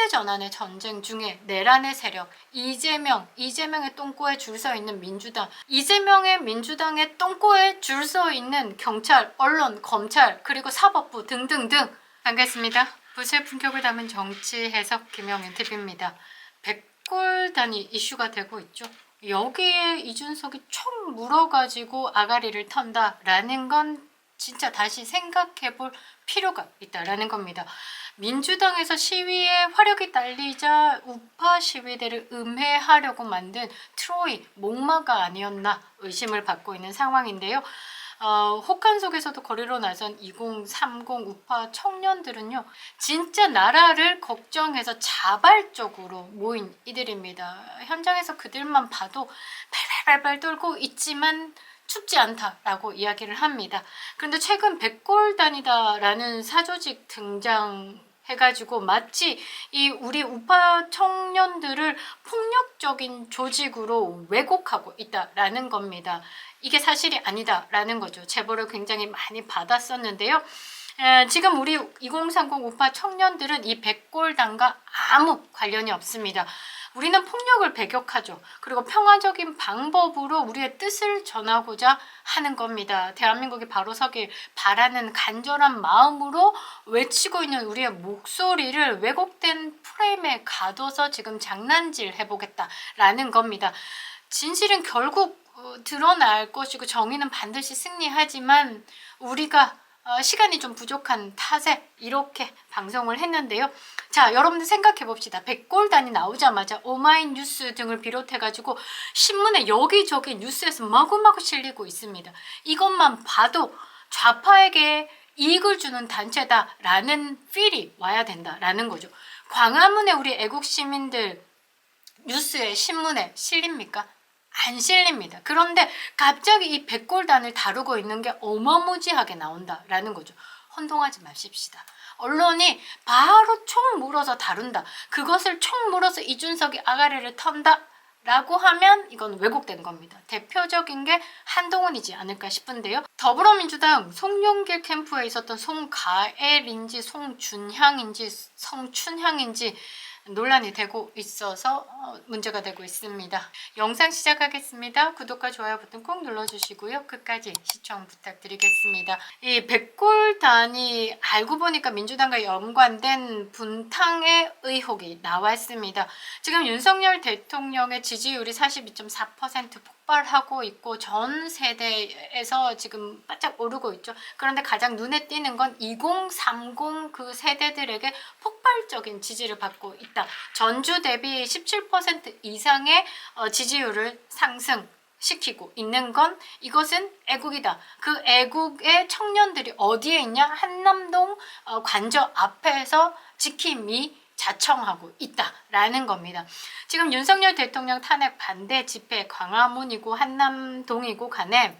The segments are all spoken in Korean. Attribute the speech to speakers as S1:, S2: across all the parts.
S1: 세대전환의 전쟁 중에 내란의 세력 이재명의 똥꼬에 줄 서 있는 민주당, 이재명의 민주당의 똥꼬에 줄 서 있는 경찰, 언론, 검찰, 그리고 사법부 등등등. 반갑습니다. 부실 품격을 담은 정치 해석 김영인 TV입니다. 백골단이 이슈가 되고 있죠. 여기에 이준석이 총 물어가지고 아가리를 턴다라는 건 진짜 다시 생각해볼 필요가 있다라는 겁니다. 민주당에서 시위에 화력이 딸리자 우파 시위대를 음해하려고 만든 트로이 목마가 아니었나 의심을 받고 있는 상황인데요. 혹한 속에서도 거리로 나선 2030 우파 청년들은요, 진짜 나라를 걱정해서 자발적으로 모인 이들입니다. 현장에서 그들만 봐도 발발발발 떨고 있지만 춥지 않다라고 이야기를 합니다. 그런데 최근 백골단이다라는 사조직 등장해가지고 마치 이 우리 우파 청년들을 폭력적인 조직으로 왜곡하고 있다라는 겁니다. 이게 사실이 아니다라는 거죠. 제보를 굉장히 많이 받았었는데요. 지금 우리 2030 우파 청년들은 이 백골단과 아무 관련이 없습니다. 우리는 폭력을 배격하죠. 그리고 평화적인 방법으로 우리의 뜻을 전하고자 하는 겁니다. 대한민국이 바로 서길 바라는 간절한 마음으로 외치고 있는 우리의 목소리를 왜곡된 프레임에 가둬서 지금 장난질 해보겠다라는 겁니다. 진실은 결국 드러날 것이고 정의는 반드시 승리하지만 우리가 시간이 좀 부족한 탓에 이렇게 방송을 했는데요. 자, 여러분들 생각해 봅시다. 백골단이 나오자마자 오마이뉴스 등을 비롯해가지고 신문에 여기저기 뉴스에서 마구마구 실리고 있습니다. 이것만 봐도 좌파에게 이익을 주는 단체다라는 필이 와야 된다라는 거죠. 광화문에 우리 애국 시민들 뉴스에 신문에 실립니까? 안 실립니다. 그런데 갑자기 이 백골단을 다루고 있는 게 어마무지하게 나온다라는 거죠. 혼동하지 마십시다. 언론이 바로 총 물어서 다룬다. 그것을 총 물어서 이준석이 아가리를 턴다. 라고 하면 이건 왜곡된 겁니다. 대표적인 게 한동훈이지 않을까 싶은데요. 더불어민주당 송영길 캠프에 있었던 송가엘인지 송준향인지 성춘향인지 논란이 되고 있어서 문제가 되고 있습니다. 영상 시작하겠습니다. 구독과 좋아요 버튼 꼭 눌러주시고요. 끝까지 시청 부탁드리겠습니다. 이 백골단이 알고 보니까 민주당과 연관된 분탕의 의혹이 나왔습니다. 지금 윤석열 대통령의 지지율이 42.4% 폭발하고 있고 전 세대에서 지금 바짝 오르고 있죠. 그런데 가장 눈에 띄는 건 2030 그 세대들에게 폭발적인 지지를 받고 있다. 전주 대비 17% 이상의 지지율을 상승시키고 있는 건 이것은 애국이다. 그 애국의 청년들이 어디에 있냐? 한남동 관저 앞에서 지킴이 자청하고 있다라는 겁니다. 지금 윤석열 대통령 탄핵 반대 집회 광화문이고 한남동이고 간에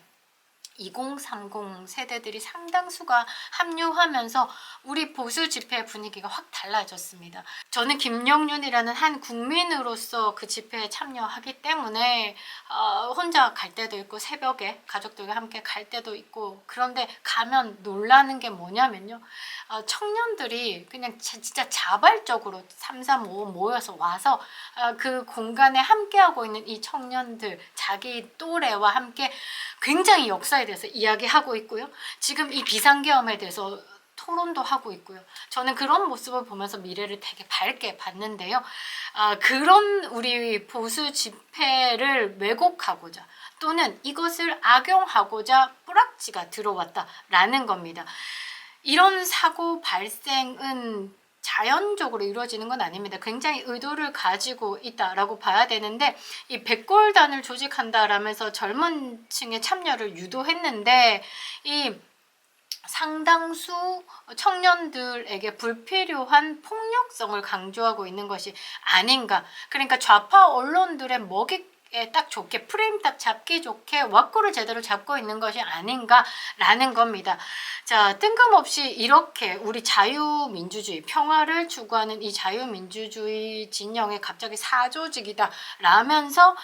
S1: 2030 세대들이 상당수가 합류하면서 우리 보수 집회 분위기가 확 달라졌습니다. 저는 김영윤이라는 한 국민으로서 그 집회에 참여하기 때문에 혼자 갈 때도 있고 새벽에 가족들과 함께 갈 때도 있고, 그런데 가면 놀라는 게 뭐냐면요. 청년들이 그냥 진짜 자발적으로 335 모여서 와서 그 공간에 함께하고 있는 이 청년들, 자기 또래와 함께 굉장히 역사에 대해서 이야기하고 있고요. 지금 이 비상계엄에 대해서 토론도 하고 있고요. 저는 그런 모습을 보면서 미래를 되게 밝게 봤는데요. 그런 우리 보수 집회를 왜곡하고자 또는 이것을 악용하고자 뿌락지가 들어왔다라는 겁니다. 이런 사고 발생은 자연적으로 이루어지는 건 아닙니다. 굉장히 의도를 가지고 있다라고 봐야 되는데, 이 백골단을 조직한다라면서 젊은 층의 참여를 유도했는데 이 상당수 청년들에게 불필요한 폭력성을 강조하고 있는 것이 아닌가. 그러니까 좌파 언론들의 먹잇 딱 좋게 프레임 딱 잡기 좋게 왁구를 제대로 잡고 있는 것이 아닌가라는 겁니다. 자, 뜬금없이 이렇게 우리 자유민주주의 평화를 추구하는 이 자유민주주의 진영에 갑자기 사조직이다 라면서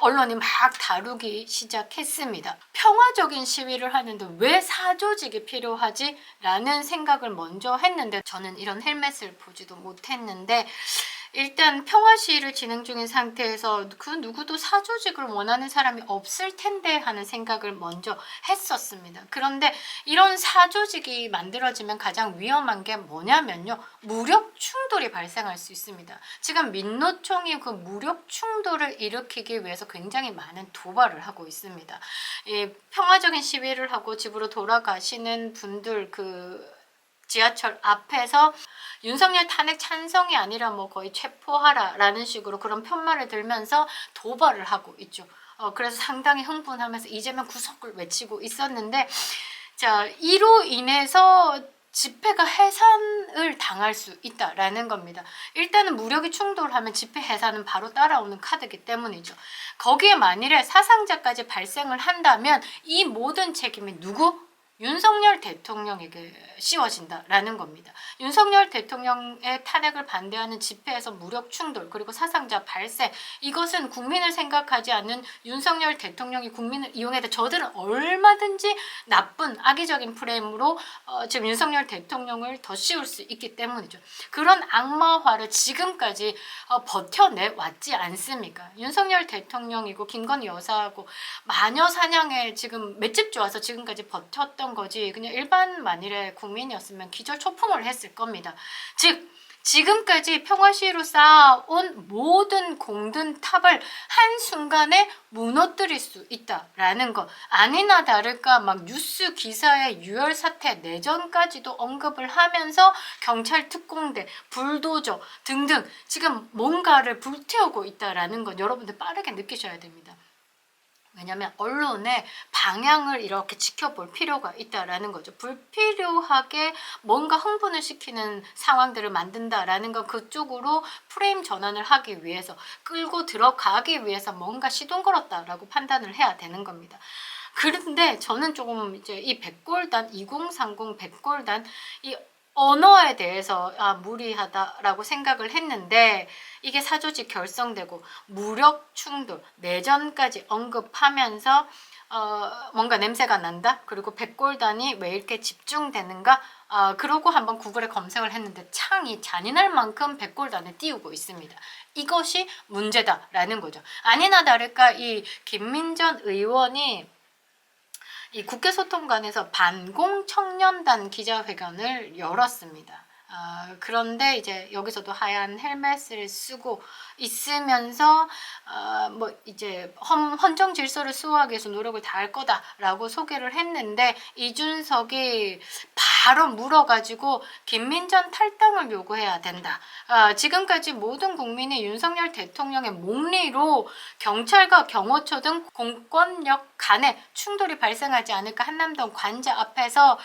S1: 언론이 막 다루기 시작했습니다. 평화적인 시위를 하는데 왜 사조직이 필요하지? 라는 생각을 먼저 했는데 저는 이런 헬멧을 보지도 못했는데 일단 평화 시위를 진행 중인 상태에서 그 누구도 사조직을 원하는 사람이 없을 텐데 하는 생각을 먼저 했었습니다. 그런데 이런 사조직이 만들어지면 가장 위험한 게 뭐냐면요. 무력 충돌이 발생할 수 있습니다. 지금 민노총이 그 무력 충돌을 일으키기 위해서 굉장히 많은 도발을 하고 있습니다. 이 평화적인 시위를 하고 집으로 돌아가시는 분들 지하철 앞에서 윤석열 탄핵 찬성이 아니라 뭐 거의 체포하라라는 식으로 그런 편말을 들면서 도발을 하고 있죠. 그래서 상당히 흥분하면서 이재명 구속을 외치고 있었는데 자, 이로 인해서 집회가 해산을 당할 수 있다라는 겁니다. 일단은 무력이 충돌하면 집회 해산은 바로 따라오는 카드이기 때문이죠. 거기에 만일에 사상자까지 발생을 한다면 이 모든 책임이 누구? 윤석열 대통령에게 씌워진다라는 겁니다. 윤석열 대통령의 탄핵을 반대하는 집회에서 무력 충돌 그리고 사상자 발생 이것은 국민을 생각하지 않는 윤석열 대통령이 국민을 이용해서 저들은 얼마든지 나쁜 악의적인 프레임으로 지금 윤석열 대통령을 더 씌울 수 있기 때문이죠. 그런 악마화를 지금까지 버텨내 왔지 않습니까? 윤석열 대통령이고 김건희 여사하고 마녀 사냥에 지금 맷집 좋아서 지금까지 버텼던 거지 그냥 일반 만일의 국민이었으면 기절초풍을 했을 겁니다. 즉 지금까지 평화시위로 쌓아온 모든 공든 탑을 한순간에 무너뜨릴 수 있다라는 것. 아니나 다를까 막 뉴스 기사에 유혈 사태 내전까지도 언급을 하면서 경찰 특공대, 불도저 등등 지금 뭔가를 불태우고 있다라는 것 여러분들 빠르게 느끼셔야 됩니다. 왜냐하면 언론의 방향을 이렇게 지켜볼 필요가 있다라는 거죠. 불필요하게 뭔가 흥분을 시키는 상황들을 만든다라는 건 그쪽으로 프레임 전환을 하기 위해서 끌고 들어가기 위해서 뭔가 시동 걸었다라고 판단을 해야 되는 겁니다. 그런데 저는 조금 이제 이 백골단 2030 백골단 이 언어에 대해서 무리하다라고 생각을 했는데 이게 사조직 결성되고 무력 충돌, 내전까지 언급하면서 뭔가 냄새가 난다. 그리고 백골단이 왜 이렇게 집중되는가? 그러고 한번 구글에 검색을 했는데 창이 잔인할 만큼 백골단을 띄우고 있습니다. 이것이 문제다라는 거죠. 아니나 다를까 이 김민전 의원이 이 국회소통관에서 반공청년단 기자회견을 열었습니다. 그런데 이제 여기서도 하얀 헬멧을 쓰고 있으면서 뭐 이제 헌정 질서를 수호하기 위해서 노력을 다할 거다라고 소개를 했는데 이준석이 바로 물어가지고 김민전 탈당을 요구해야 된다. 지금까지 모든 국민이 윤석열 대통령의 몽리로 경찰과 경호처 등 공권력 간에 충돌이 발생하지 않을까 한남동 관자 앞에서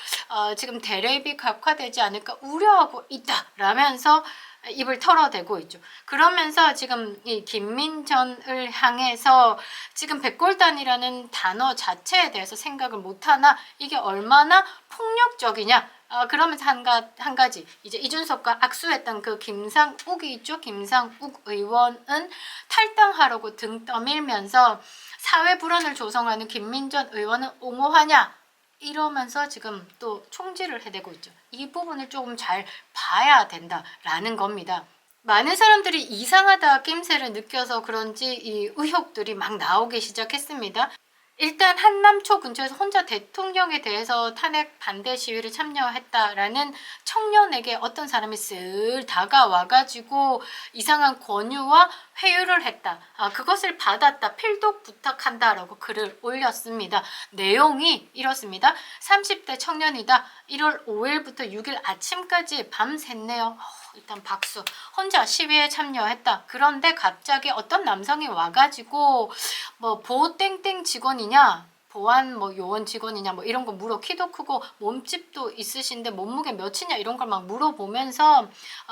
S1: 지금 대립이 격화되지 않을까 우려하고 있다라면서 입을 털어대고 있죠. 그러면서 지금 이 김민전을 향해서 지금 백골단이라는 단어 자체에 대해서 생각을 못하나 이게 얼마나 폭력적이냐 그러면서 한 가지 이제 이준석과 악수했던 그 김상욱이 있죠. 김상욱 의원은 탈당하라고 등 떠밀면서 사회 불안을 조성하는 김민전 의원은 옹호하냐 이러면서 지금 또 총질을 해대고 있죠. 이 부분을 조금 잘 봐야 된다라는 겁니다. 많은 사람들이 이상하다 낌새를 느껴서 그런지 이 의혹들이 막 나오기 시작했습니다. 일단 한남초 근처에서 혼자 대통령에 대해서 탄핵 반대 시위를 참여했다라는 청년에게 어떤 사람이 쓱 다가와가지고 이상한 권유와 회유를 했다. 그것을 받았다. 필독 부탁한다라고 글을 올렸습니다. 내용이 이렇습니다. 30대 청년이다. 1월 5일부터 6일 아침까지 밤샜네요. 일단 박수. 혼자 시위에 참여했다. 그런데 갑자기 어떤 남성이 와가지고 뭐 보땡땡 직원이냐? 보안 뭐 요원 직원이냐 뭐 이런 거 물어. 키도 크고 몸집도 있으신데 몸무게 몇이냐 이런 걸 막 물어보면서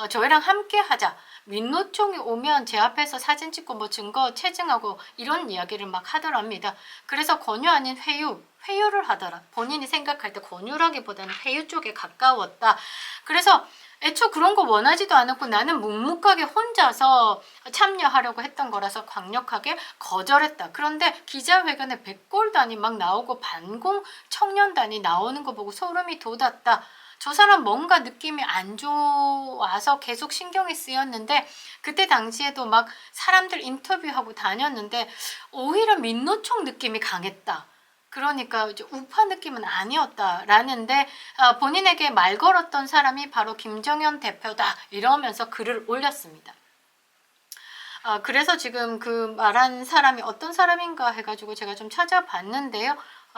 S1: 저희랑 함께 하자. 민노총이 오면 제 앞에서 사진 찍고 뭐 증거 체증하고 이런 이야기를 막 하더랍니다. 그래서 권유 아닌 회유를 하더라. 본인이 생각할 때 권유라기보다는 회유 쪽에 가까웠다. 그래서 애초 그런 거 원하지도 않았고 나는 묵묵하게 혼자서 참여하려고 했던 거라서 강력하게 거절했다. 그런데 기자회견에 백골단이 막 나오고 반공 청년단이 나오는 거 보고 소름이 돋았다. 저 사람 뭔가 느낌이 안 좋아서 계속 신경이 쓰였는데 그때 당시에도 막 사람들 인터뷰하고 다녔는데 오히려 민노총 느낌이 강했다. 그러니까 이제 우파 느낌은 아니었다라는데 본인에게 말 걸었던 사람이 바로 김정현 대표다 이러면서 글을 올렸습니다. 그래서 지금 그 말한 사람이 어떤 사람인가 해가지고 제가 좀 찾아봤는데요.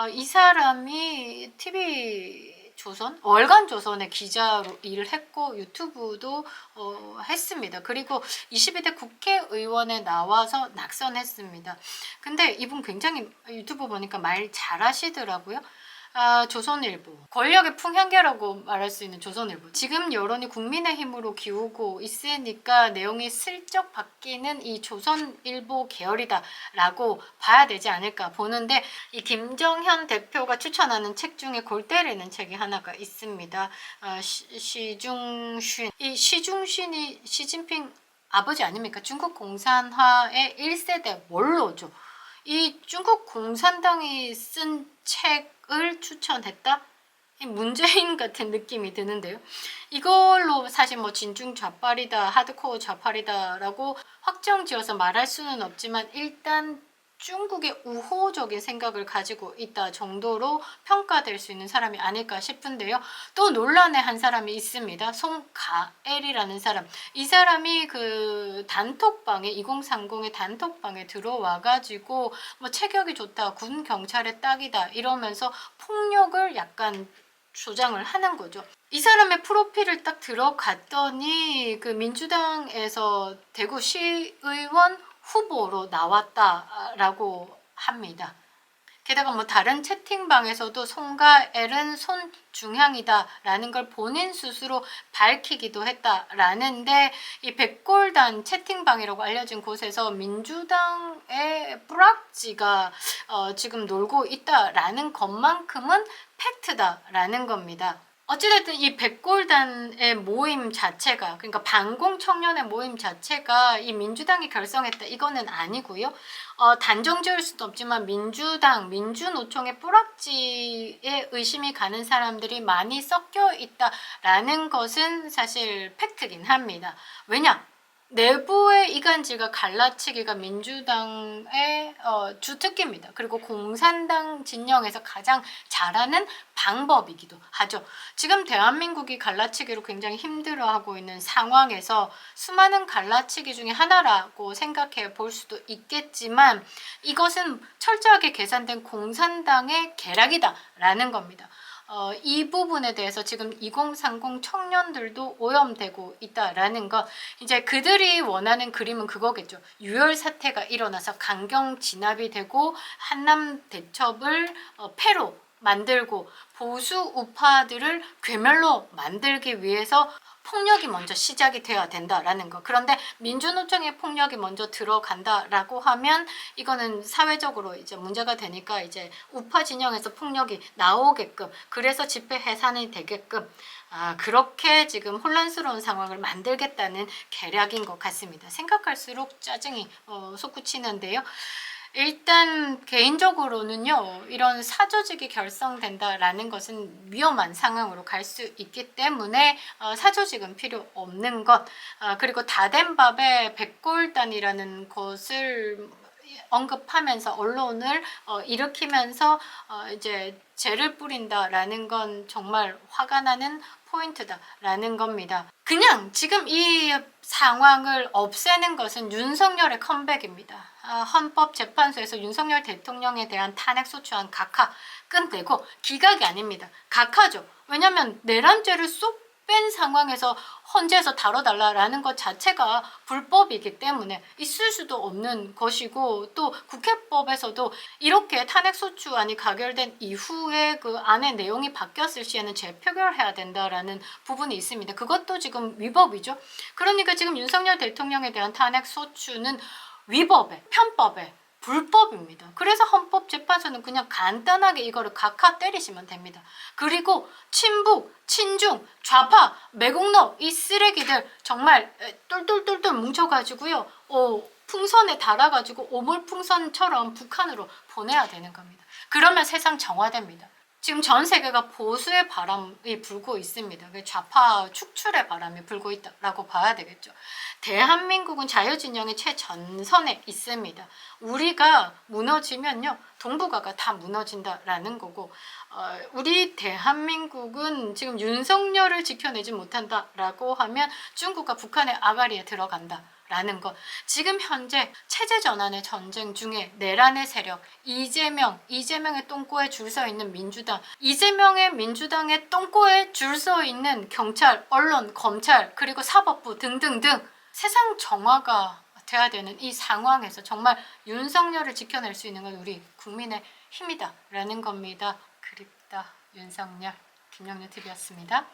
S1: 이 사람이 TV 조선, 월간 조선의 기자로 일을 했고 유튜브도 했습니다. 그리고 22대 국회의원에 나와서 낙선했습니다. 근데 이분 굉장히 유튜브 보니까 말 잘하시더라고요. 조선일보. 권력의 풍향계라고 말할 수 있는 조선일보. 지금 여론이 국민의힘으로 기우고 있으니까 내용이 슬쩍 바뀌는 이 조선일보 계열이다라고 봐야 되지 않을까 보는데 이 김정현 대표가 추천하는 책 중에 골 때리는 책이 하나가 있습니다. 시중신. 이 시중신이 시진핑 아버지 아닙니까? 중국 공산화의 1세대 원로죠. 이 중국 공산당이 쓴 책을 추천했다? 문재인 같은 느낌이 드는데요. 이걸로 사실 뭐 진중 좌빨이다, 하드코어 좌빨이다라고 확정 지어서 말할 수는 없지만 일단 중국의 우호적인 생각을 가지고 있다 정도로 평가될 수 있는 사람이 아닐까 싶은데요. 또 논란의 한 사람이 있습니다. 송가엘이라는 사람. 이 사람이 그 단톡방에 2030의 단톡방에 들어와가지고 뭐 체격이 좋다, 군 경찰의 딱이다 이러면서 폭력을 약간 조장을 하는 거죠. 이 사람의 프로필을 딱 들어갔더니 그 민주당에서 대구시의원 후보로 나왔다라고 합니다. 게다가 뭐 다른 채팅방에서도 송가엘은 손중향이다라는 걸 본인 스스로 밝히기도 했다라는데 이 백골단 채팅방이라고 알려진 곳에서 민주당의 뿌락지가 지금 놀고 있다라는 것만큼은 팩트다라는 겁니다. 어찌됐든 이 백골단의 모임 자체가 그러니까 반공 청년의 모임 자체가 이 민주당이 결성했다 이거는 아니고요. 단정지을 수도 없지만 민주당, 민주노총의 뿌락지에 의심이 가는 사람들이 많이 섞여 있다라는 것은 사실 팩트긴 합니다. 왜냐? 내부의 이간질과 갈라치기가 민주당의 주특기입니다. 그리고 공산당 진영에서 가장 잘하는 방법이기도 하죠. 지금 대한민국이 갈라치기로 굉장히 힘들어하고 있는 상황에서 수많은 갈라치기 중에 하나라고 생각해 볼 수도 있겠지만 이것은 철저하게 계산된 공산당의 계략이다라는 겁니다. 이 부분에 대해서 지금 2030 청년들도 오염되고 있다라는 것. 이제 그들이 원하는 그림은 그거겠죠. 유혈 사태가 일어나서 강경 진압이 되고 한남 대첩을 패로 만들고 보수 우파들을 괴멸로 만들기 위해서 폭력이 먼저 시작이 되어야 된다라는 거. 그런데 민주노총의 폭력이 먼저 들어간다라고 하면 이거는 사회적으로 이제 문제가 되니까 이제 우파 진영에서 폭력이 나오게끔 그래서 집회 해산이 되게끔 그렇게 지금 혼란스러운 상황을 만들겠다는 계략인 것 같습니다. 생각할수록 짜증이 솟구치는데요. 일단 개인적으로는요. 이런 사조직이 결성된다라는 것은 위험한 상황으로 갈 수 있기 때문에 사조직은 필요 없는 것. 그리고 다 된 밥에 백골단이라는 것을 언급하면서 언론을 일으키면서 이제 죄를 뿌린다라는 건 정말 화가 나는 포인트다라는 겁니다. 그냥 지금 이 상황을 없애는 것은 윤석열의 컴백입니다. 헌법재판소에서 윤석열 대통령에 대한 탄핵소추안 각하 끝내고 기각이 아닙니다. 각하죠. 왜냐하면 내란죄를 쏙 뺀 상황에서 헌재에서 다뤄달라라는 것 자체가 불법이기 때문에 있을 수도 없는 것이고, 또 국회법에서도 이렇게 탄핵소추안이 가결된 이후에 그 안에 내용이 바뀌었을 시에는 재표결해야 된다라는 부분이 있습니다. 그것도 지금 위법이죠. 그러니까 지금 윤석열 대통령에 대한 탄핵소추는 위법에, 편법에, 불법입니다. 그래서 헌법재판소는 그냥 간단하게 이거를 각하 때리시면 됩니다. 그리고 친북, 친중, 좌파, 매국노 이 쓰레기들 정말 똘똘똘똘 뭉쳐가지고요. 풍선에 달아가지고 오물풍선처럼 북한으로 보내야 되는 겁니다. 그러면 세상 정화됩니다. 지금 전 세계가 보수의 바람이 불고 있습니다. 좌파 축출의 바람이 불고 있다라고 봐야 되겠죠. 대한민국은 자유진영의 최전선에 있습니다. 우리가 무너지면요, 동북아가 다 무너진다라는 거고, 우리 대한민국은 지금 윤석열을 지켜내지 못한다라고 하면 중국과 북한의 아가리에 들어간다. 라는 것. 지금 현재 체제 전환의 전쟁 중에 내란의 세력, 이재명의 똥꼬에 줄 서 있는 민주당, 이재명의 민주당의 똥꼬에 줄 서 있는 경찰, 언론, 검찰, 그리고 사법부 등등등 세상 정화가 돼야 되는 이 상황에서 정말 윤석열을 지켜낼 수 있는 건 우리 국민의 힘이다 라는 겁니다. 그립다 윤석열. 김영래 TV였습니다.